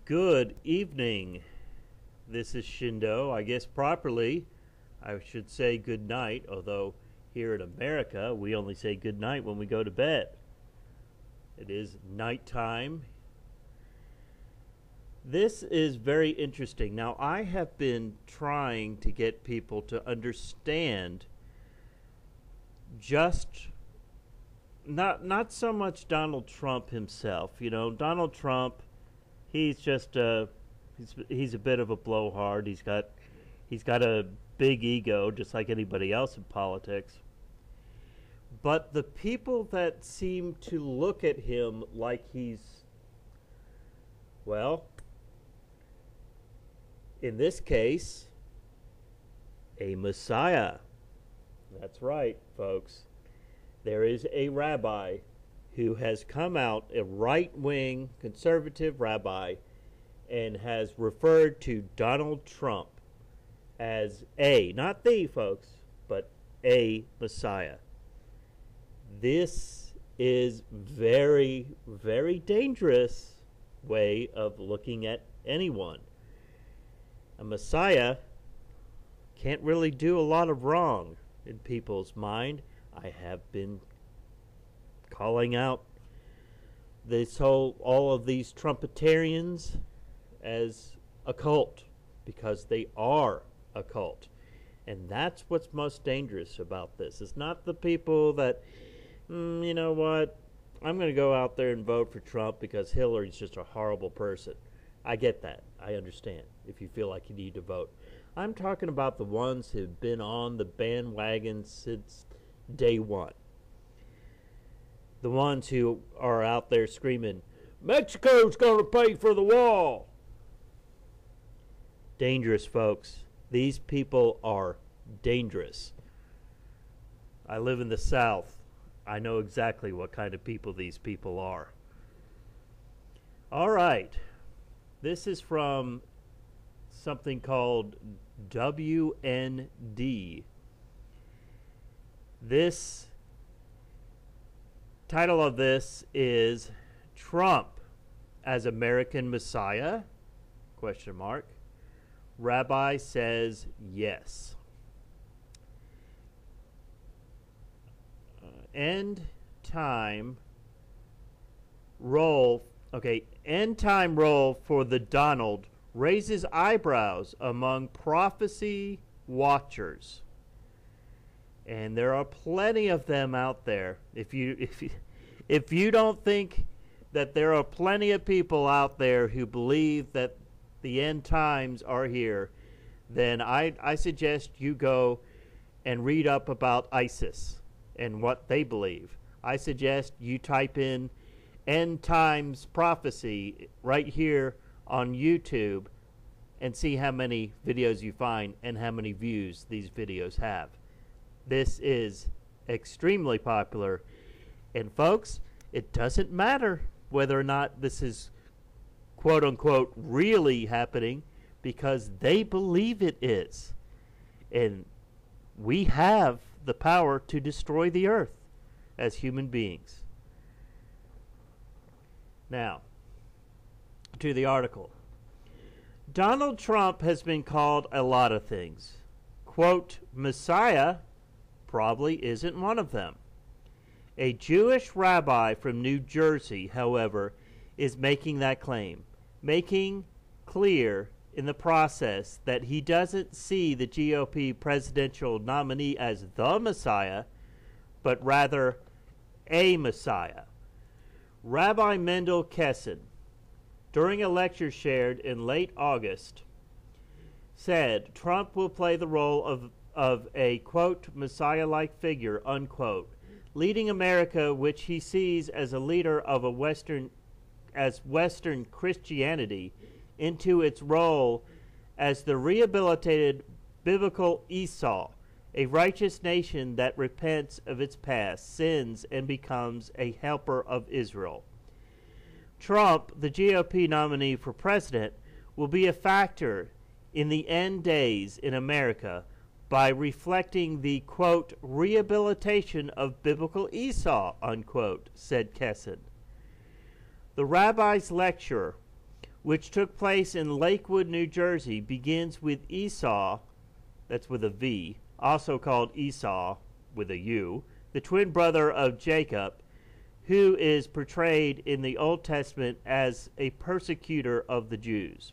Good evening. This is Shindo. I guess properly I should say good night, although here in America we only say good night when we go to bed. It is nighttime. This is very interesting. Now, I have been trying to get people to understand just not so much Donald Trump himself. You know, Donald Trump, he's just he's a bit of a blowhard. He's got a big ego, just like anybody else in politics. But the people that seem to look at him like he's, well, in this case, a Messiah. That's right, folks. There is a rabbi who has come out, a right-wing conservative rabbi, and has referred to Donald Trump as not the, folks, but a Messiah. This is very, very dangerous way of looking at anyone. A Messiah can't really do a lot of wrong in people's mind. I have been calling out all of these Trumpetarians as a cult, because they are a cult. And that's what's most dangerous about this. It's not the people that, you know what, I'm going to go out there and vote for Trump because Hillary's just a horrible person. I get that. I understand if you feel like you need to vote. I'm talking about the ones who've been on the bandwagon since day one. The ones who are out there screaming, Mexico's going to pay for the wall. Dangerous, folks. These people are dangerous. I live in the South. I know exactly what kind of people these people are. All right. This is from something called WND. This title of this is Trump as American Messiah? ? Rabbi says yes. End time role for the Donald raises eyebrows among prophecy watchers. And there are plenty of them out there. If you don't think that there are plenty of people out there who believe that the end times are here, then I suggest you go and read up about ISIS and what they believe. I suggest you type in end times prophecy right here on YouTube and see how many videos you find and how many views these videos have. This is extremely popular. And folks, it doesn't matter whether or not this is quote unquote really happening, because they believe it is. And we have the power to destroy the earth as human beings. Now, to the article. Donald Trump has been called a lot of things. Quote, Messiah probably isn't one of them. A Jewish rabbi from New Jersey, however, is making that claim, making clear in the process that he doesn't see the GOP presidential nominee as the Messiah, but rather a Messiah. Rabbi Mendel Kessin, during a lecture shared in late August, said Trump will play the role of a, quote, Messiah-like figure, unquote, leading America, which he sees as a leader of Western Christianity, into its role as the rehabilitated biblical Esau, a righteous nation that repents of its past sins and becomes a helper of Israel. Trump, the GOP nominee for president, will be a factor in the end days in America by reflecting the, quote, rehabilitation of biblical Esau, unquote, said Kessin. The rabbi's lecture which took place in Lakewood, New Jersey, begins with Esau, that's with a V, also called Esau with a U, the twin brother of Jacob, who is portrayed in the Old Testament as a persecutor of the Jews.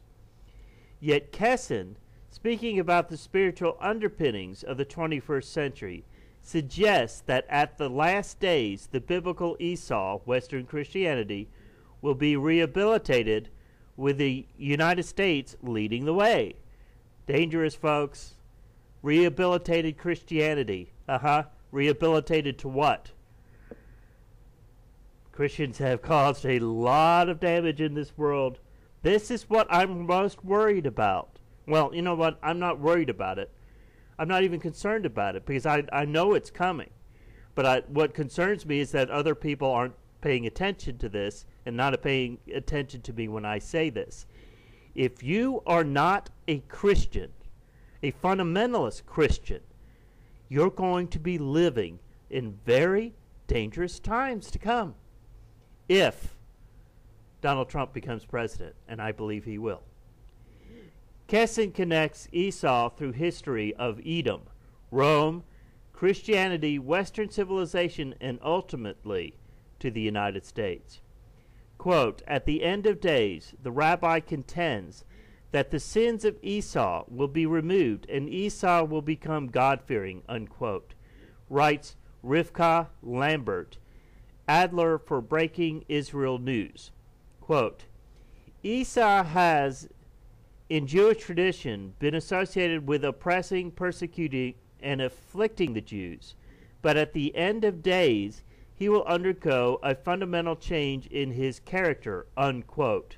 Yet Kessin, speaking about the spiritual underpinnings of the 21st century, suggests that at the last days, the biblical Esau, Western Christianity, will be rehabilitated with the United States leading the way. Dangerous, folks. Rehabilitated Christianity. Rehabilitated to what? Christians have caused a lot of damage in this world. This is what I'm most worried about. Well, you know what? I'm not worried about it. I'm not even concerned about it because I know it's coming. But what concerns me is that other people aren't paying attention to this and not paying attention to me when I say this. If you are not a Christian, a fundamentalist Christian, you're going to be living in very dangerous times to come if Donald Trump becomes president, and I believe he will. Kessin connects Esau through history of Edom, Rome, Christianity, Western civilization, and ultimately to the United States. Quote, at the end of days, the Rabbi contends that the sins of Esau will be removed and Esau will become God-fearing, unquote, writes Rivka Lambert, Adler for Breaking Israel News. Quote, Esau has, in Jewish tradition, been associated with oppressing, persecuting, and afflicting the Jews, but at the end of days, he will undergo a fundamental change in his character, unquote.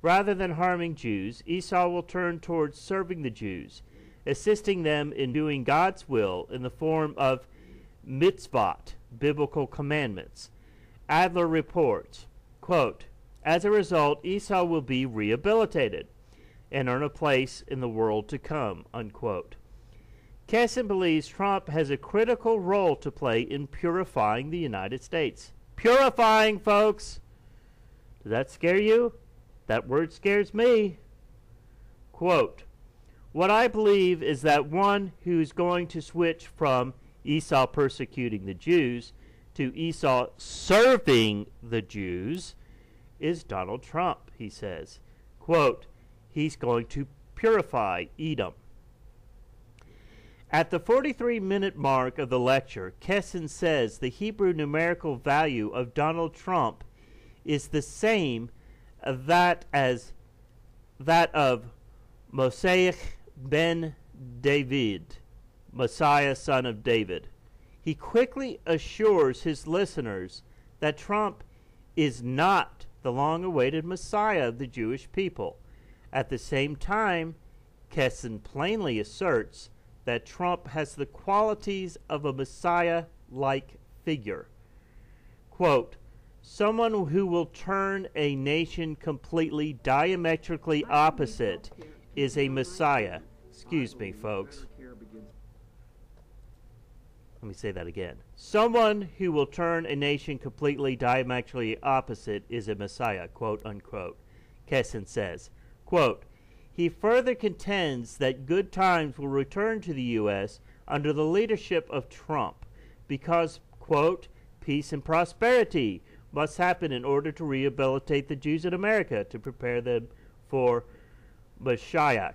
Rather than harming Jews, Esau will turn towards serving the Jews, assisting them in doing God's will in the form of mitzvot, biblical commandments. Adler reports, quote, as a result, Esau will be rehabilitated and earn a place in the world to come, unquote. Kessin believes Trump has a critical role to play in purifying the United States. Purifying, folks! Does that scare you? That word scares me. Quote, what I believe is that one who's going to switch from Esau persecuting the Jews to Esau serving the Jews is Donald Trump, he says. Quote, he's going to purify Edom. At the 43-minute mark of the lecture, Kessin says the Hebrew numerical value of Donald Trump is the same that of Mosaic ben David, Messiah, son of David. He quickly assures his listeners that Trump is not the long-awaited Messiah of the Jewish people. At the same time, Kessin plainly asserts that Trump has the qualities of a Messiah-like figure. Quote, someone who will turn a nation completely diametrically opposite is a Messiah. Excuse me, folks. Let me say that again. Someone who will turn a nation completely diametrically opposite is a Messiah, quote, unquote. Kessin says, quote, he further contends that good times will return to the U.S. under the leadership of Trump because, quote, peace and prosperity must happen in order to rehabilitate the Jews in America to prepare them for Messiah.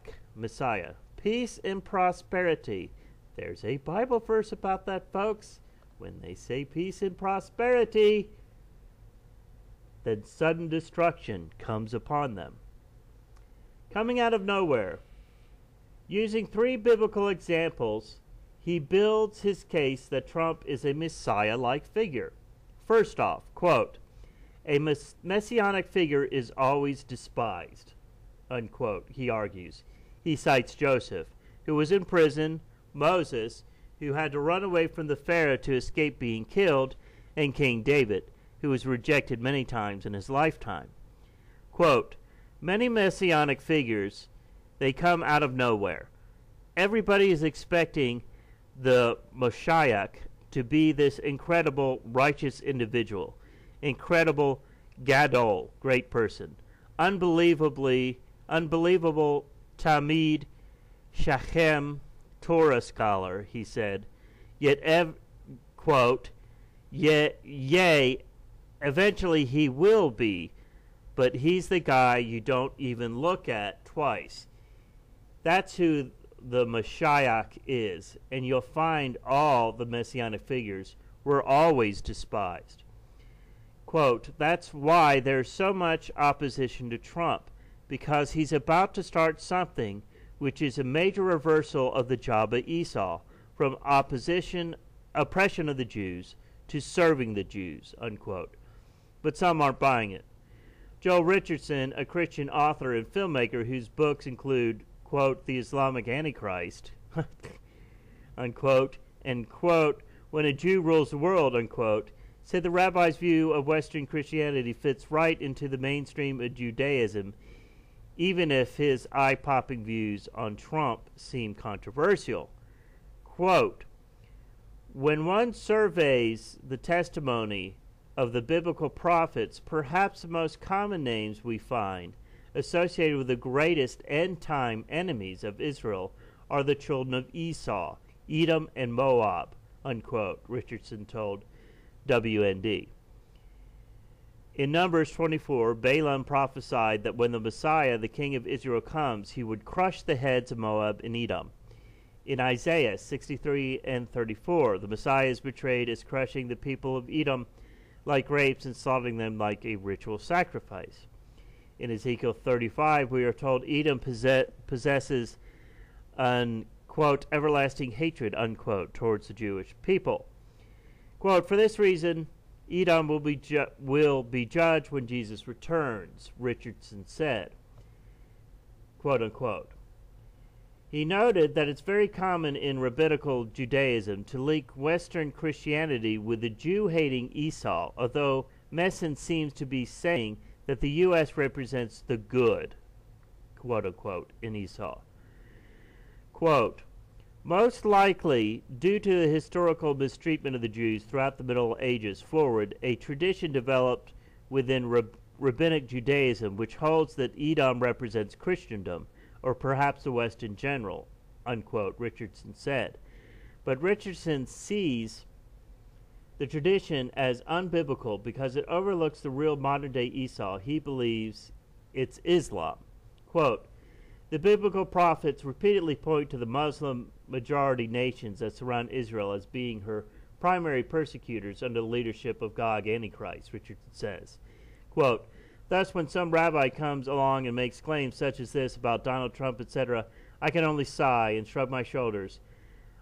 Peace and prosperity. There's a Bible verse about that, folks. When they say peace and prosperity, then sudden destruction comes upon them. Coming out of nowhere, using 3 biblical examples, he builds his case that Trump is a Messiah-like figure. First off, quote, a messianic figure is always despised, unquote, he argues. He cites Joseph, who was in prison, Moses, who had to run away from the Pharaoh to escape being killed, and King David, who was rejected many times in his lifetime. Quote, many messianic figures, they come out of nowhere. Everybody is expecting the Messiah to be this incredible righteous individual, incredible gadol, great person, unbelievable Talmid Shachem Torah scholar, he said, quote, yea, eventually he will be, but he's the guy you don't even look at twice. That's who the Messiah is, and you'll find all the messianic figures were always despised. Quote, that's why there's so much opposition to Trump, because he's about to start something which is a major reversal of the job of Esau, from oppression of the Jews to serving the Jews, unquote. But some aren't buying it. Joel Richardson, a Christian author and filmmaker whose books include, quote, The Islamic Antichrist, unquote, and, quote, When a Jew Rules the World, unquote, said the rabbi's view of Western Christianity fits right into the mainstream of Judaism, even if his eye-popping views on Trump seem controversial. Quote, when one surveys the testimony of the biblical prophets, perhaps the most common names we find associated with the greatest end-time enemies of Israel are the children of Esau, Edom, and Moab, unquote, Richardson told WND. In Numbers 24, Balaam prophesied that when the Messiah, the King of Israel, comes, he would crush the heads of Moab and Edom. In Isaiah 63 and 34, the Messiah is portrayed as crushing the people of Edom like grapes and slaughtering them like a ritual sacrifice. In Ezekiel 35, we are told Edom possesses an, quote, everlasting hatred, unquote, towards the Jewish people. Quote, for this reason, Edom will be judged when Jesus returns, Richardson said, quote unquote. He noted that it's very common in rabbinical Judaism to link Western Christianity with the Jew-hating Esau, although Messin seems to be saying that the U.S. represents the good, quote unquote, in Esau. Quote, most likely, due to the historical mistreatment of the Jews throughout the Middle Ages forward, a tradition developed within Rabbinic Judaism which holds that Edom represents Christendom, or perhaps the West in general, unquote, Richardson said. But Richardson sees the tradition as unbiblical because it overlooks the real modern-day Esau. He believes it's Islam. Quote, the biblical prophets repeatedly point to the Muslim majority nations that surround Israel as being her primary persecutors under the leadership of Gog Antichrist, Richardson says. Quote, thus, when some rabbi comes along and makes claims such as this about Donald Trump, etc., I can only sigh and shrug my shoulders.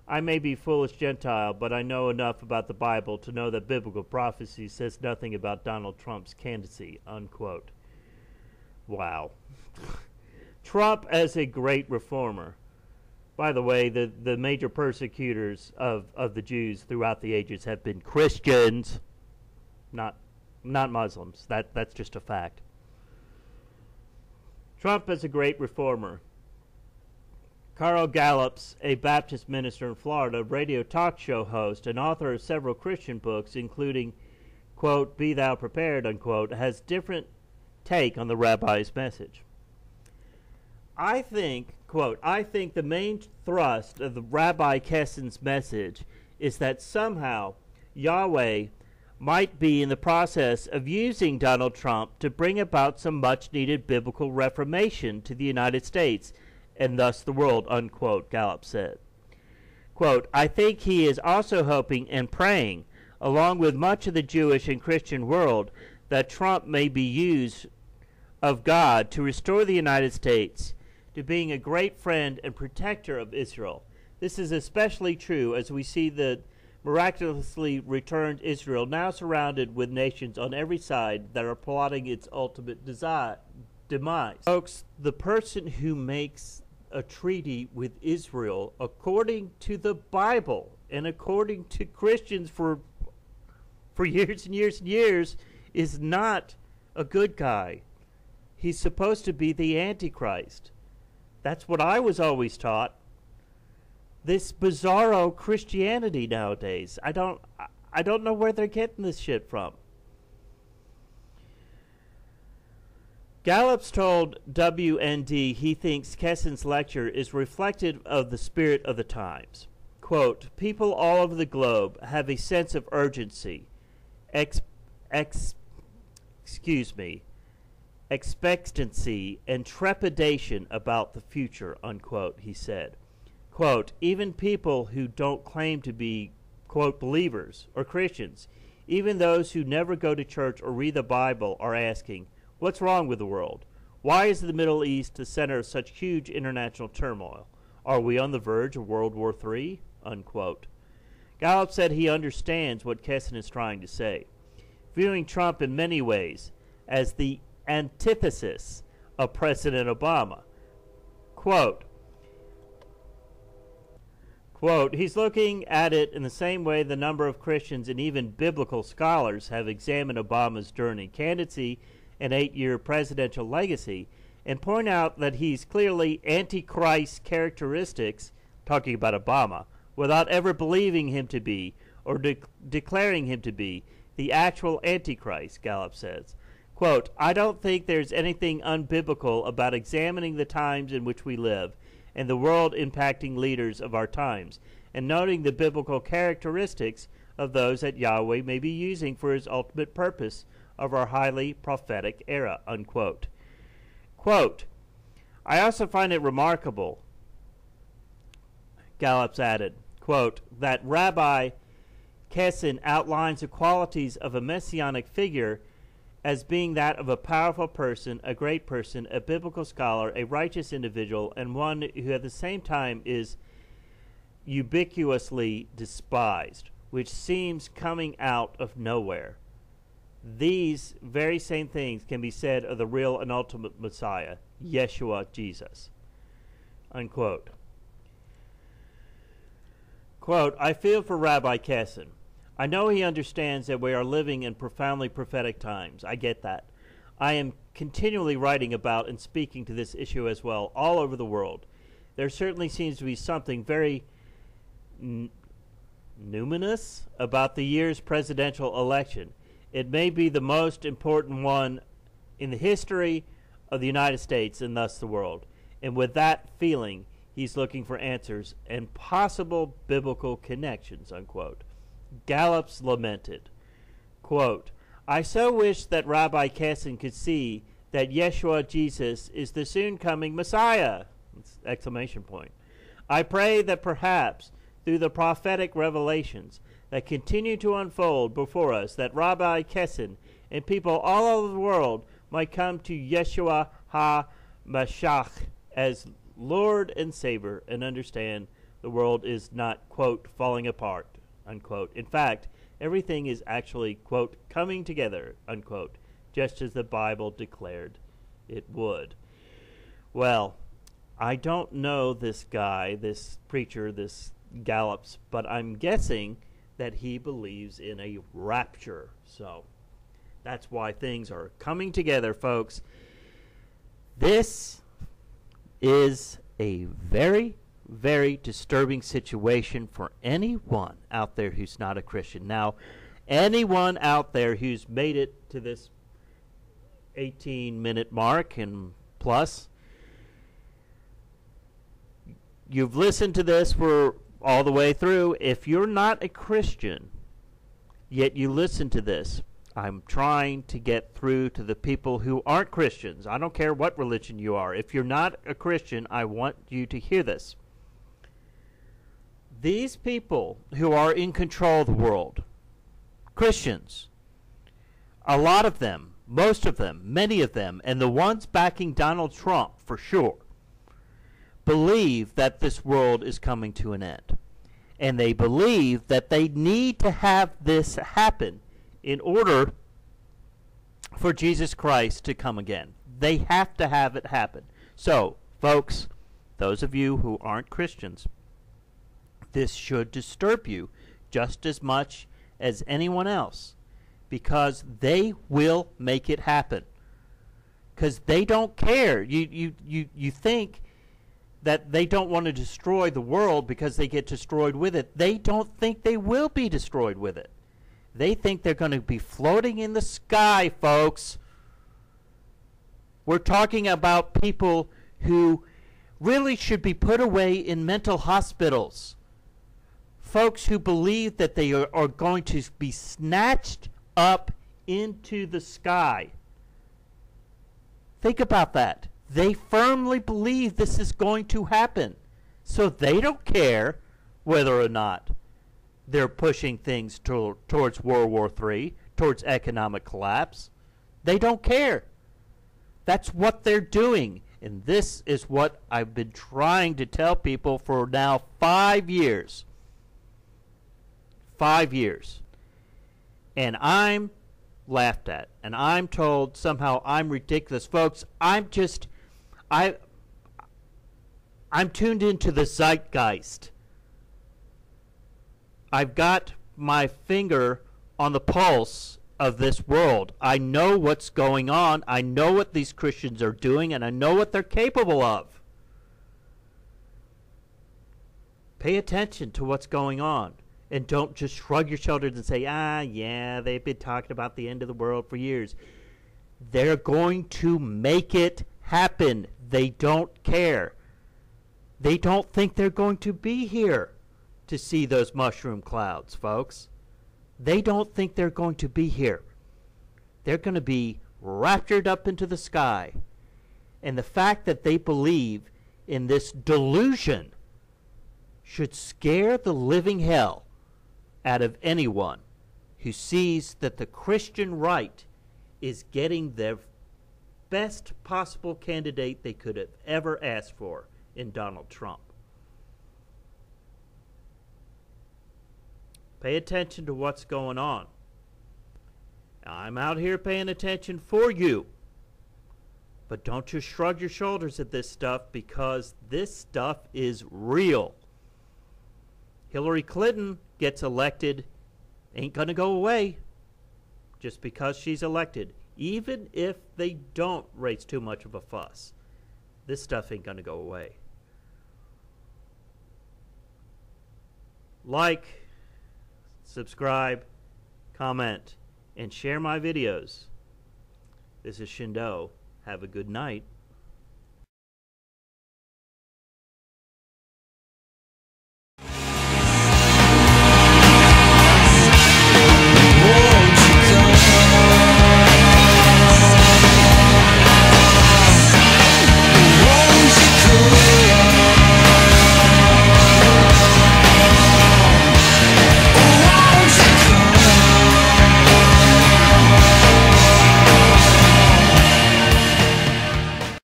I may be foolish Gentile, but I know enough about the Bible to know that biblical prophecy says nothing about Donald Trump's candidacy, unquote. Wow. Trump as a great reformer. By the way, the major persecutors of the Jews throughout the ages have been Christians, not Muslims. That's just a fact. Trump as a great reformer. Carl Gallups, a Baptist minister in Florida, radio talk show host, and author of several Christian books, including, quote, Be Thou Prepared, unquote, has different take on the rabbi's message. I think, quote, I think the main thrust of the Rabbi Kessin's message is that somehow Yahweh might be in the process of using Donald Trump to bring about some much-needed biblical reformation to the United States and thus the world, unquote, Gallup said. Quote, I think he is also hoping and praying, along with much of the Jewish and Christian world, that Trump may be used of God to restore the United States to being a great friend and protector of Israel. This is especially true as we see the miraculously returned Israel now surrounded with nations on every side that are plotting its ultimate demise. Folks, the person who makes a treaty with Israel according to the Bible and according to Christians for years and years and years is not a good guy. He's supposed to be the Antichrist. That's what I was always taught. This bizarro Christianity nowadays. I don't know where they're getting this shit from. Gallup's told WND he thinks Kessin's lecture is reflective of the spirit of the times. Quote, people all over the globe have a sense of urgency, expectancy, and trepidation about the future, unquote, he said. Quote, even people who don't claim to be, quote, believers or Christians, even those who never go to church or read the Bible are asking, what's wrong with the world? Why is the Middle East the center of such huge international turmoil? Are we on the verge of World War III? Unquote. Gallup said he understands what Kessin is trying to say, viewing Trump in many ways as the antithesis of President Obama. Quote, he's looking at it in the same way the number of Christians and even biblical scholars have examined Obama's journey, candidacy, and 8-year presidential legacy, and point out that he's clearly antichrist characteristics, talking about Obama, without ever believing him to be, or declaring him to be, the actual antichrist, Gallup says. Quote, I don't think there's anything unbiblical about examining the times in which we live and the world impacting leaders of our times, and noting the biblical characteristics of those that Yahweh may be using for his ultimate purpose of our highly prophetic era, unquote. Quote, I also find it remarkable, Gallup's added, quote, that Rabbi Kessin outlines the qualities of a messianic figure as being that of a powerful person, a great person, a biblical scholar, a righteous individual, and one who at the same time is ubiquitously despised, which seems coming out of nowhere. These very same things can be said of the real and ultimate Messiah, Yeshua, Jesus. Unquote. Quote, I feel for Rabbi Kessin. I know he understands that we are living in profoundly prophetic times. I get that. I am continually writing about and speaking to this issue as well, all over the world. There certainly seems to be something very numinous about the year's presidential election. It may be the most important one in the history of the United States and thus the world. And with that feeling, he's looking for answers and possible biblical connections, unquote. Gallup's lamented, quote, I so wish that Rabbi Kessin could see that Yeshua Jesus is the soon coming Messiah! Exclamation point. I pray that perhaps through the prophetic revelations that continue to unfold before us, that Rabbi Kessin and people all over the world might come to Yeshua HaMashiach as Lord and Savior and understand the world is not, quote, falling apart, unquote. In fact, everything is actually, quote, coming together, unquote, just as the Bible declared it would. Well, I don't know this guy, this preacher, this Gallup's, but I'm guessing that he believes in a rapture. So that's why things are coming together, folks. This is a very, very disturbing situation for anyone out there who's not a Christian. Now, anyone out there who's made it to this 18-minute mark and plus, you've listened to this for all the way through. If you're not a Christian, yet you listen to this, I'm trying to get through to the people who aren't Christians. I don't care what religion you are. If you're not a Christian, I want you to hear this. These people who are in control of the world, Christians, a lot of them, most of them, many of them, and the ones backing Donald Trump for sure, believe that this world is coming to an end. And they believe that they need to have this happen in order for Jesus Christ to come again. They have to have it happen. So, folks, those of you who aren't Christians, this should disturb you just as much as anyone else, because they will make it happen. Because they don't care. You think that they don't want to destroy the world because they get destroyed with it. They don't think they will be destroyed with it. They think they're going to be floating in the sky, folks. We're talking about people who really should be put away in mental hospitals. Folks who believe that they are going to be snatched up into the sky. Think about that. They firmly believe this is going to happen. So they don't care whether or not they're pushing things towards World War III, towards economic collapse. They don't care. That's what they're doing. And this is what I've been trying to tell people for now 5 years. 5 years. And I'm laughed at. And I'm told somehow I'm ridiculous. Folks, I'm tuned into the zeitgeist. I've got my finger on the pulse of this world. I know what's going on. I know what these Christians are doing, and I know what they're capable of. Pay attention to what's going on, and don't just shrug your shoulders and say, yeah, they've been talking about the end of the world for years. They're going to make it happen. They don't care. They don't think they're going to be here to see those mushroom clouds, folks. They don't think they're going to be here. They're going to be raptured up into the sky. And the fact that they believe in this delusion should scare the living hell out of anyone who sees that the Christian right is getting the best possible candidate they could have ever asked for in Donald Trump. Pay attention to what's going on. I'm out here paying attention for you. But don't just shrug your shoulders at this stuff, because this stuff is real. Hillary Clinton gets elected, ain't going to go away just because she's elected. Even if they don't raise too much of a fuss, this stuff ain't going to go away. Like, subscribe, comment, and share my videos. This is Shindo. Have a good night.